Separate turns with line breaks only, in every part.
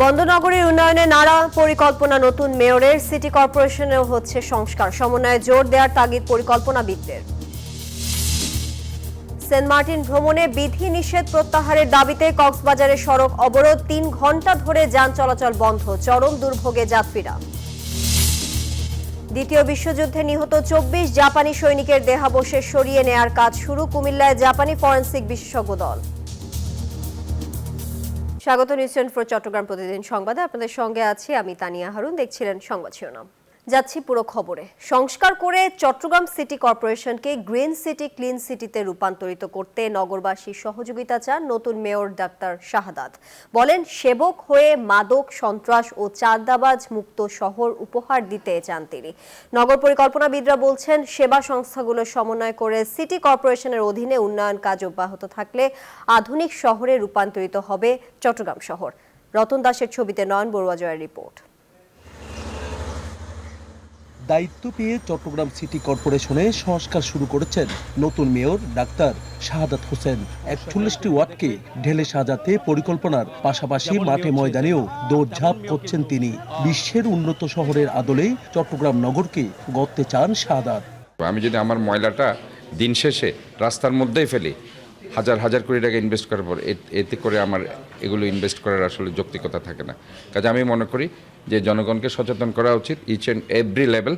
বন্দনগরীর উন্নয়নে নানা পরিকল্পনা, নতুন মেয়রের। সিটি কর্পোরেশনেও হচ্ছে সংস্কার, সমন্বয়ে জোর দেওয়ার তাগিদ পরিকল্পনাবিদদের। সেন্ট মার্টিন ভ্রমণে বিধি নিষেধ প্রত্যাহারের দাবিতে কক্সবাজারে সড়ক অবরোধ, ৩ ঘন্টা ধরে যান চলাচল বন্ধ, চরম দুর্ভোগে যাত্রীরা। দ্বিতীয় বিশ্বযুদ্ধে নিহত ২৪ জাপানি সৈনিকের দেহাবশেষ সরিয়ে নেয়ার কাজ শুরু, কুমিল্লায় জাপানি ফরেনসিক বিশেষজ্ঞ দল। স্বাগত নিউজ 24 চট্টগ্রাম প্রতিদিন সংবাদে, আপনাদের সঙ্গে আছি আমি তানিয়া হারুন। দেখছিলেন সংবাদ শিরোনাম। যাচ্ছি পুরো খবরে। সংস্কার করে চট্টগ্রাম সিটি কর্পোরেশনকে গ্রিন সিটি ক্লিন সিটিতে রূপান্তরিত করতে নগরবাসীর সহযোগিতা চান নতুন মেয়র ডাক্তার শাহাদাত। বলেন, সেবক হয়ে মাদক, সন্ত্রাস ও চাঁদাবাজ মুক্ত শহর উপহার দিতে চান তিনি। নগর পরিকল্পনাবিদরা বলছেন, সেবা সংস্থাগুলো সমন্বয় করে সিটি কর্পোরেশনের অধীনে উন্নয়ন কাজ অব্যাহত থাকলে আধুনিক শহরে রূপান্তরিত হবে চট্টগ্রাম শহর। রতন দাসের ছবিতে নয়ন বড়ুয়া জয়ের রিপোর্ট।
দায়িত্ব পেয়ে চট্টগ্রাম সিটি কর্পোরেশনে সংস্কার শুরু করেছেন নতুন মেয়র ডাক্তার শাহাদাত হোসেন। ৪১টি ওয়ার্ডকে ঢেলে সাজাতে পরিকল্পনার পাশাপাশি মাঠে ময়দানেও দৌড়ঝাঁপ করছেন তিনি। বিশ্বের উন্নত শহরের আদলে চট্টগ্রাম নগরকে গড়তে চান শাহাদাত।
আমি যদি আমার ময়লাটা দিন শেষে রাস্তার মধ্যেই ফেলি, হাজার হাজার কোটি টাকা ইনভেস্ট করার পর এতে করে আমার এগুলো ইনভেস্ট করার আসলে যৌক্তিকতা থাকে না। কাজে আমি মনে করি যে জনগণকে সচেতন করা উচিত ইচ অ্যান্ড এভরি লেভেল,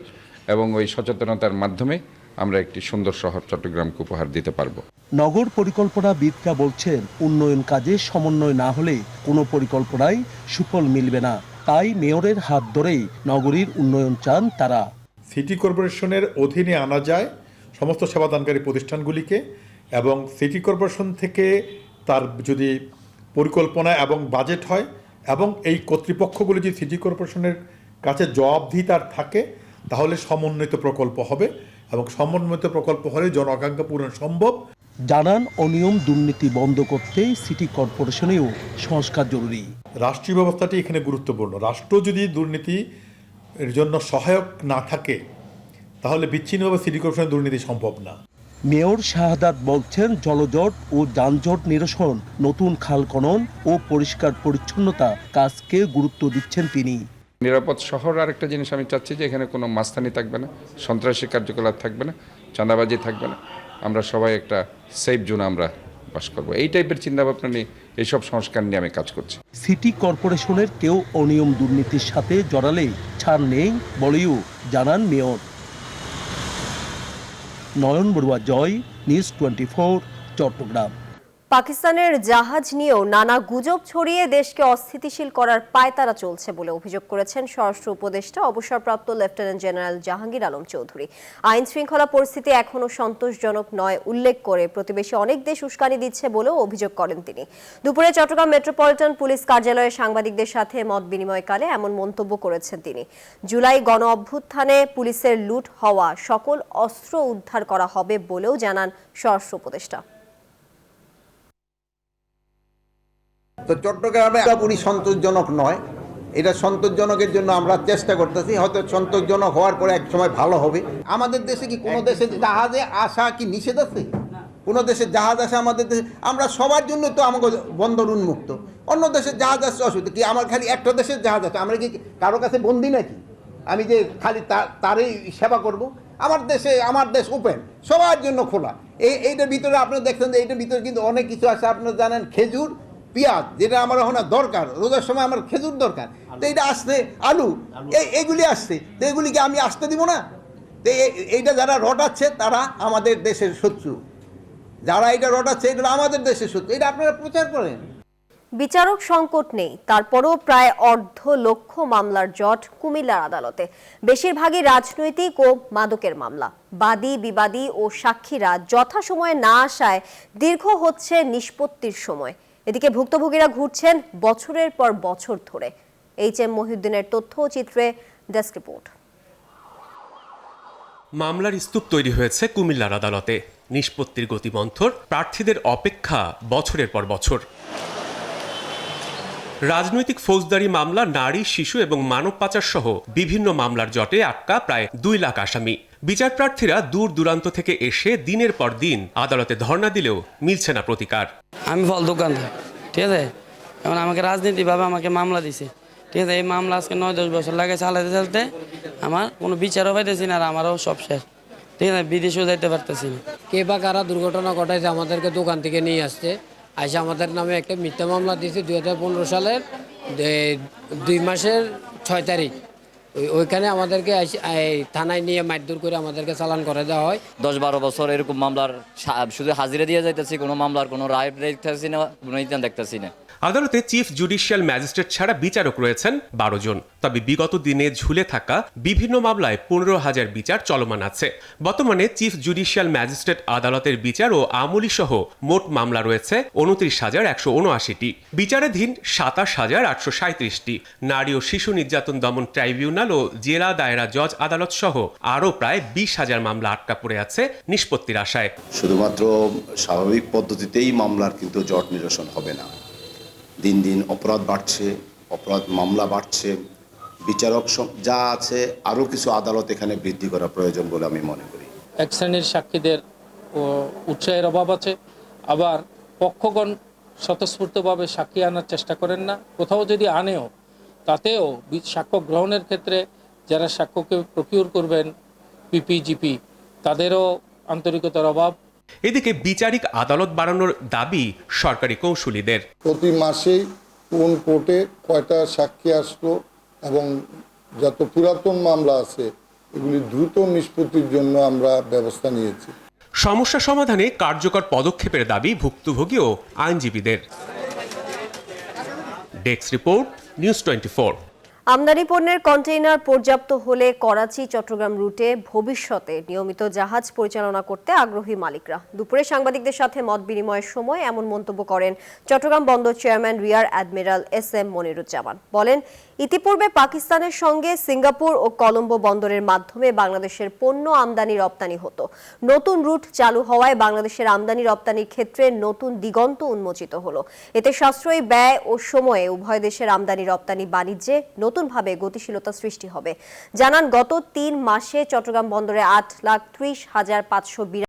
এবং ওই সচেতনতার মাধ্যমে আমরা একটি সুন্দর শহর চট্টগ্রামকে উপহার দিতে পারবো।
নগর পরিকল্পনাবিদরা বলছেন, উন্নয়ন কাজে সমন্বয় না হলে কোনো পরিকল্পনায় সুফল মিলবে না। তাই মেয়রের হাত ধরেই নগরীর উন্নয়ন চান তারা।
সিটি কর্পোরেশনের অধীনে আনা যায় সমস্ত সেবাদানকারী প্রতিষ্ঠানগুলিকে, এবং সিটি কর্পোরেশন থেকে তার যদি পরিকল্পনা এবং বাজেট হয় এবং এই কর্তৃপক্ষগুলি যদি সিটি কর্পোরেশনের কাছে জবাবদিহিতার থাকে, তাহলে সমন্বিত প্রকল্প হবে, এবং সমন্বিত প্রকল্প হলে জন আকাঙ্ক্ষা পূরণ সম্ভব।
জানান, অনিয়ম দুর্নীতি বন্ধ করতে সিটি কর্পোরেশনেও সংস্কার জরুরি।
রাষ্ট্রীয় ব্যবস্থাটি এখানে গুরুত্বপূর্ণ। রাষ্ট্র যদি দুর্নীতির জন্য সহায়ক না থাকে, তাহলে বিচ্ছিন্নভাবে সিটি কর্পোরেশনের দুর্নীতি সম্ভব না।
মেয়র শাহাদাত বলছেন, জলজট ও যানজট নিরসন, নতুন খাল খনন ও পরিষ্কার পরিচ্ছন্নতা কাজকে গুরুত্ব দিচ্ছেন তিনি।
নিরাপদ শহর আরেকটা জিনিস আমি চাচ্ছি যে এখানে কোনো মাস্তানি থাকবে না, সন্ত্রাসী কার্যকলাপ থাকবে না, চাঁদাবাজি থাকবে না। আমরা সবাই একটা সেফ জোন আমরা বাস করবো। এই টাইপের চিন্তাভাবনা নিয়ে এইসব সংস্কার নিয়ে আমি কাজ করছি।
সিটি কর্পোরেশনের কেউ অনিয়ম দুর্নীতির সাথে জড়ালে ছাড় নেই বলেও জানান মেয়র। নয়ন বড়ুয়া জয়, নিউজ 24 চট্টগ্রাম।
পাকিস্তানের জাহাজ নিয়েও নানা গুজব ছড়িয়ে দেশকে অস্থিতিশীল করার পায়তারা চলছে বলে অভিযোগ করেছেন স্বরাষ্ট্র উপদেষ্টা অবসরপ্রাপ্ত লেফটেন্যান্ট জেনারেল জাহাঙ্গীর আলম চৌধুরী। আইন শৃঙ্খলা পরিস্থিতি এখনো সন্তোষজনক নয় উল্লেখ করে প্রতিবেশী অনেক দেশ উস্কানি দিচ্ছে বলেও অভিযোগ করেন তিনি। দুপুরে চট্টগ্রাম মেট্রোপলিটন পুলিশ কার্যালয়ে সাংবাদিকদের সাথে মত বিনিময়কালে এমন মন্তব্য করেছেন তিনি। জুলাই গণ অভ্যুত্থানে পুলিশের লুট হওয়া সকল অস্ত্র উদ্ধার করা হবে বলেও জানান স্বরাষ্ট্র উপদেষ্টা।
তো চট্টগ্রামে পুরোপুরি সন্তোষজনক নয়, এটা সন্তোষজনকের জন্য আমরা চেষ্টা করতেছি, হয়তো সন্তোষজনক হওয়ার পরে এক সময় ভালো হবে। আমাদের দেশে কি কোনো দেশে জাহাজে আসা কি নিষেধ আছে? কোনো দেশের জাহাজ আসা আমাদের দেশে? আমরা সবার জন্য তো আমাকে বন্দর উন্মুক্ত। অন্য দেশের জাহাজ আসছে অসুবিধা কি? আমার খালি একটা দেশের জাহাজ আছে, আমরা কি কারো কাছে বন্দি নাকি? আমি যে খালি তারই সেবা করব? আমার দেশ ওপেন, সবার জন্য খোলা। এইটার ভিতরে আপনারা দেখছেন যে এইটার ভিতরে কিন্তু অনেক কিছু আছে। আপনারা জানেন খেজুর, পেঁয়াজ, যেটা আমার এখন দরকার, রোজার সময় আমার খেজুর দরকার, তো এইটা আসছে, আলু, এইগুলি আসছে, তো এগুলিকে আমি আসতে দিব না? তো এইটা যারা রটাচ্ছে তারা আমাদের দেশের শত্রু, যারা এটা রটাচ্ছে এটা আমাদের দেশের শত্রু, এটা আপনারা প্রচার করেন।
বিচারক সংকট নেই, তারপরও প্রায় ১.৫ লক্ষ মামলার জট কুমিল্লার আদালতে। বেশিরভাগই রাজনৈতিক ও মাদকের মামলা। বাদী বিবাদী ও সাক্ষীরা যথাসময়ে না আসায় দীর্ঘ হচ্ছে নিষ্পত্তির সময়। এদিকে ভুক্তভোগীরা ঘুরছেন বছরের পর বছর ধরে। এইচ.এম. মহিউদ্দিনের তথ্য চিত্রে ডেস্ক রিপোর্ট।
মামলার স্তূপ তৈরি হয়েছে কুমিল্লার আদালতে। নিষ্পত্তির গতি মন্থর, প্রার্থীদের অপেক্ষা বছরের পর বছর। রাজনৈতিক ফৌজদারি মামলা, নারী, শিশু এবং মানব পাচার সহ বিভিন্ন মামলার জটে আটকা প্রায় 2 লাখ আসামি। বিচার প্রার্থীরা দূর দূরান্ত থেকে এসে দিনের পর দিন আদালতে ধর্ণা দিলেও মিলছে না প্রতিকার।
আমি ফল দোকানদার, ঠিক আছে, এখন আমাকে রাজনীতিভাবে আমাকে মামলা দিছে, ঠিক আছে। এই মামলা আজকে 9-10 বছর লাগে চালাতে চালাতে আমার কোনো বিচারও পাইতেছি না, আর আমারও সব শেষ, ঠিক আছে। বিদেশেও যাইতে পারতেছি না।
কে বা কারা দুর্ঘটনা ঘটাইছে আমাদেরকে দোকান থেকে নিয়ে আসছে, আইসা আমাদের নামে একটা মিথ্যা মামলা দিয়েছে 2015 সালের 2 মাসের 6 তারিখ। ওইখানে আমাদেরকে থানায় নিয়ে মারধর করে আমাদেরকে চালান করে দেওয়া হয়।
10-12 বছর এরকম মামলার শুধু হাজিরা দিয়ে যাইতেছি, কোনো মামলার কোনো রায় দেখতেছি না, কোনো ইতিহাস দেখতেছি না।
আদালতে চিফ জুডিশিয়াল ম্যাজিস্ট্রেট ছাড়া বিচারক রয়েছেন 12 জন। তবে বিগত দিনে ঝুলে থাকা বিভিন্ন মামলায় 15,000 বিচার চলমান আছে। বর্তমানে চিফ জুডিশিয়াল ম্যাজিস্ট্রেট আদালতের বিচার ও আমলি সহ মোট মামলা রয়েছে 29,179টি। বিচারাধীন 27,837টি। নারী ও শিশু নির্যাতন দমন ট্রাইব্যুনাল ও জেলা দায়রা জজ আদালত সহ আরও প্রায় 20,000 মামলা আটকা পড়ে আছে নিষ্পত্তির আশায়।
শুধুমাত্র স্বাভাবিক পদ্ধতিতেই মামলার কিন্তু জট নিরসন হবে না। দিন দিন অপরাধ বাড়ছে, অপরাধ মামলা বাড়ছে, বিচারক যা আছে আরও কিছু আদালত এখানে বৃদ্ধি করা প্রয়োজন বলে আমি মনে করি।
এক শ্রেণীর সাক্ষীদের উৎসাহের অভাব আছে, আবার পক্ষগণ স্বতঃস্ফূর্তভাবে সাক্ষী আনার চেষ্টা করেন না। কোথাও যদি আনেও, তাতেও সাক্ষ্য গ্রহণের ক্ষেত্রে যারা সাক্ষ্যকে প্রকিউর করবেন, পিপিজিপি, তাদেরও আন্তরিকতার অভাব।
এদিকে বিচারিক আদালত বাড়ানোর দাবি সরকারি কৌঁসুলিদের।
প্রতি মাসেই কোন কোর্টে কয়টা সাক্ষী আসলো এবং যত পুরাতন মামলা আছে এগুলি দ্রুত নিষ্পত্তির জন্য আমরা ব্যবস্থা নিয়েছি।
সমস্যা সমাধানে কার্যকর পদক্ষেপের দাবি ভুক্তভোগী ও আইনজীবীদের। Desk report, news 24।
আমদানি পণ্যের কন্টেইনার পর্যাপ্ত হলে করাচি চট্টগ্রাম রুটে ভবিষ্যতে নিয়মিত জাহাজ পরিচালনা করতে আগ্রহী মালিকরা। দুপুরে সাংবাদিকদের সাথে মত বিনিময়ের সময় এমন মন্তব্য করেন চট্টগ্রাম বন্দর chairman rear admiral SM Moniruzzaman. বলেন, ইতিপূর্বে পাকিস্তানের সঙ্গে সিঙ্গাপুর ও কলম্বো বন্দরের মাধ্যমে বাংলাদেশের পণ্য আমদানি রপ্তানি হতো। নতুন রুট চালু হওয়ায় বাংলাদেশের আমদানি রপ্তানির ক্ষেত্রে নতুন দিগন্ত উন্মোচিত হলো। এতে সাশ্রয়ী ব্যয় ও সময়ে উভয় দেশের আমদানি রপ্তানি বাণিজ্যে নতুনভাবে গতিশীলতা সৃষ্টি হবে। জানান, গত 3 মাসে চট্টগ্রাম বন্দরে 8,30,582